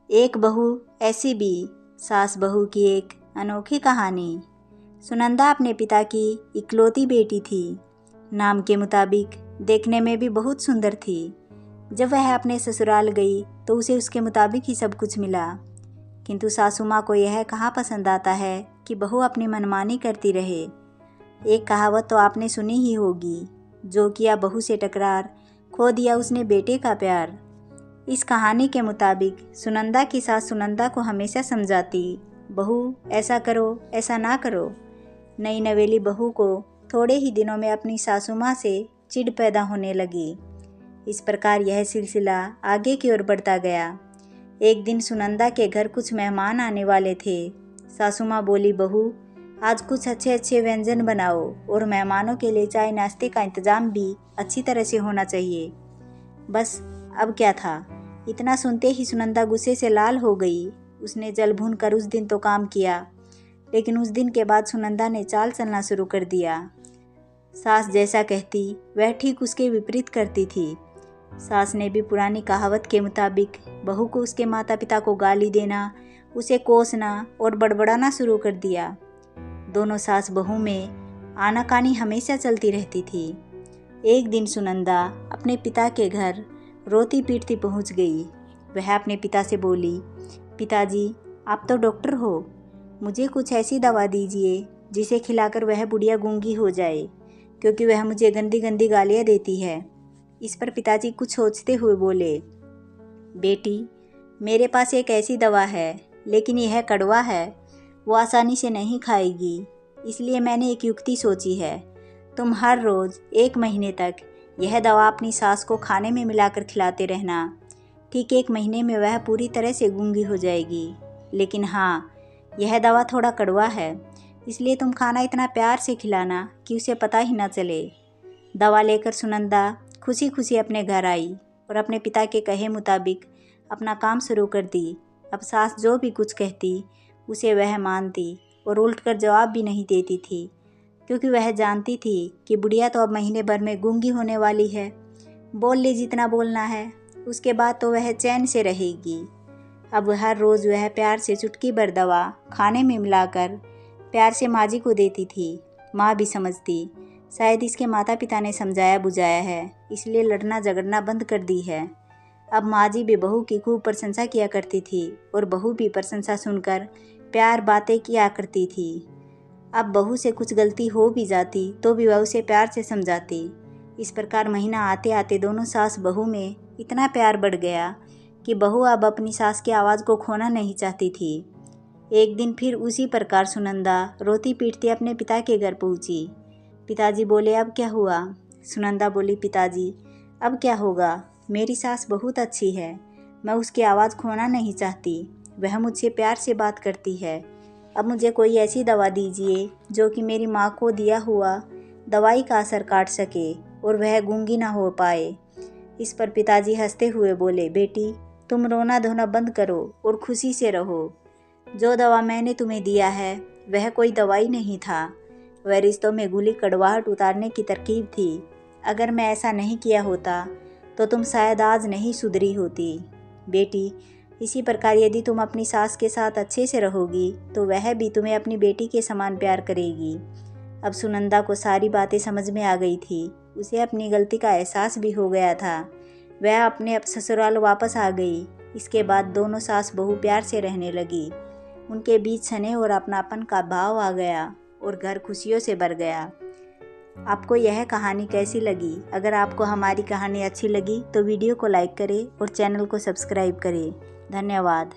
एक बहू ऐसी भी, सास बहू की एक अनोखी कहानी। सुनंदा अपने पिता की इकलौती बेटी थी। नाम के मुताबिक देखने में भी बहुत सुंदर थी। जब वह अपने ससुराल गई तो उसे उसके मुताबिक ही सब कुछ मिला, किंतु सासू माँ को यह कहाँ पसंद आता है कि बहू अपनी मनमानी करती रहे। एक कहावत तो आपने सुनी ही होगी, जो किया बहू से टकरार, खो दिया उसने बेटे का प्यार। इस कहानी के मुताबिक सुनंदा की सास सुनंदा को हमेशा समझाती, बहू ऐसा करो, ऐसा ना करो। नई नवेली बहू को थोड़े ही दिनों में अपनी सासू माँ से चिढ़ पैदा होने लगी। इस प्रकार यह सिलसिला आगे की ओर बढ़ता गया। एक दिन सुनंदा के घर कुछ मेहमान आने वाले थे। सासू माँ बोली, बहू आज कुछ अच्छे अच्छे व्यंजन बनाओ और मेहमानों के लिए चाय नाश्ते का इंतजाम भी अच्छी तरह से होना चाहिए। बस अब क्या था, इतना सुनते ही सुनंदा गुस्से से लाल हो गई। उसने जल भून कर उस दिन तो काम किया, लेकिन उस दिन के बाद सुनंदा ने चाल चलना शुरू कर दिया। सास जैसा कहती वह ठीक उसके विपरीत करती थी। सास ने भी पुरानी कहावत के मुताबिक बहू को उसके माता पिता को गाली देना, उसे कोसना और बड़बड़ाना शुरू कर दिया। दोनों सास बहू में आनाकानी हमेशा चलती रहती थी। एक दिन सुनंदा अपने पिता के घर रोती पीटती पहुंच गई। वह अपने पिता से बोली, पिताजी आप तो डॉक्टर हो, मुझे कुछ ऐसी दवा दीजिए जिसे खिलाकर वह बुढ़िया गूंगी हो जाए, क्योंकि वह मुझे गंदी गंदी गालियाँ देती है। इस पर पिताजी कुछ सोचते हुए बोले, बेटी मेरे पास एक ऐसी दवा है, लेकिन यह कड़वा है, वो आसानी से नहीं खाएगी, इसलिए मैंने एक युक्ति सोची है। तुम हर रोज़ 1 महीने तक यह दवा अपनी सास को खाने में मिलाकर खिलाते रहना। ठीक 1 महीने में वह पूरी तरह से गूंगी हो जाएगी। लेकिन हाँ, यह दवा थोड़ा कड़वा है, इसलिए तुम खाना इतना प्यार से खिलाना कि उसे पता ही ना चले। दवा लेकर सुनंदा खुशी खुशी अपने घर आई और अपने पिता के कहे मुताबिक अपना काम शुरू कर दी। अब सास जो भी कुछ कहती उसे वह मानती और उल्ट कर जवाब भी नहीं देती थी, क्योंकि वह जानती थी कि बुढ़िया तो अब महीने भर में गूंगी होने वाली है। बोल ले जितना बोलना है, उसके बाद तो वह चैन से रहेगी। अब हर रोज़ वह प्यार से चुटकी भर दवा खाने में मिलाकर प्यार से माँ जी को देती थी। माँ भी समझती, शायद इसके माता पिता ने समझाया बुझाया है, इसलिए लड़ना झगड़ना बंद कर दी है। अब माँ जी भी बहू की खूब प्रशंसा किया करती थी और बहू भी प्रशंसा सुनकर प्यार बातें किया करती थी। अब बहू से कुछ गलती हो भी जाती तो भी वह उसे प्यार से समझाती। इस प्रकार महीना आते आते दोनों सास बहू में इतना प्यार बढ़ गया कि बहू अब अपनी सास की आवाज़ को खोना नहीं चाहती थी। एक दिन फिर उसी प्रकार सुनंदा रोती पीटती अपने पिता के घर पहुंची। पिताजी बोले, अब क्या हुआ? सुनंदा बोली, पिताजी अब क्या होगा, मेरी सास बहुत अच्छी है, मैं उसकी आवाज़ खोना नहीं चाहती, वह मुझसे प्यार से बात करती है। अब मुझे कोई ऐसी दवा दीजिए जो कि मेरी माँ को दिया हुआ दवाई का असर काट सके और वह गूंगी ना हो पाए। इस पर पिताजी हंसते हुए बोले, बेटी तुम रोना धोना बंद करो और खुशी से रहो। जो दवा मैंने तुम्हें दिया है वह कोई दवाई नहीं था, वह रिश्तों में घुली कड़वाहट उतारने की तरकीब थी। अगर मैं ऐसा नहीं किया होता तो तुम शायद आज नहीं सुधरी होती। बेटी इसी प्रकार यदि तुम अपनी सास के साथ अच्छे से रहोगी तो वह भी तुम्हें अपनी बेटी के समान प्यार करेगी। अब सुनंदा को सारी बातें समझ में आ गई थी। उसे अपनी गलती का एहसास भी हो गया था। वह अपने ससुराल वापस आ गई। इसके बाद दोनों सास बहू प्यार से रहने लगी। उनके बीच स्नेह और अपनापन का भाव आ गया और घर खुशियों से भर गया। आपको यह कहानी कैसी लगी? अगर आपको हमारी कहानी अच्छी लगी तो वीडियो को लाइक करें और चैनल को सब्सक्राइब करें। धन्यवाद।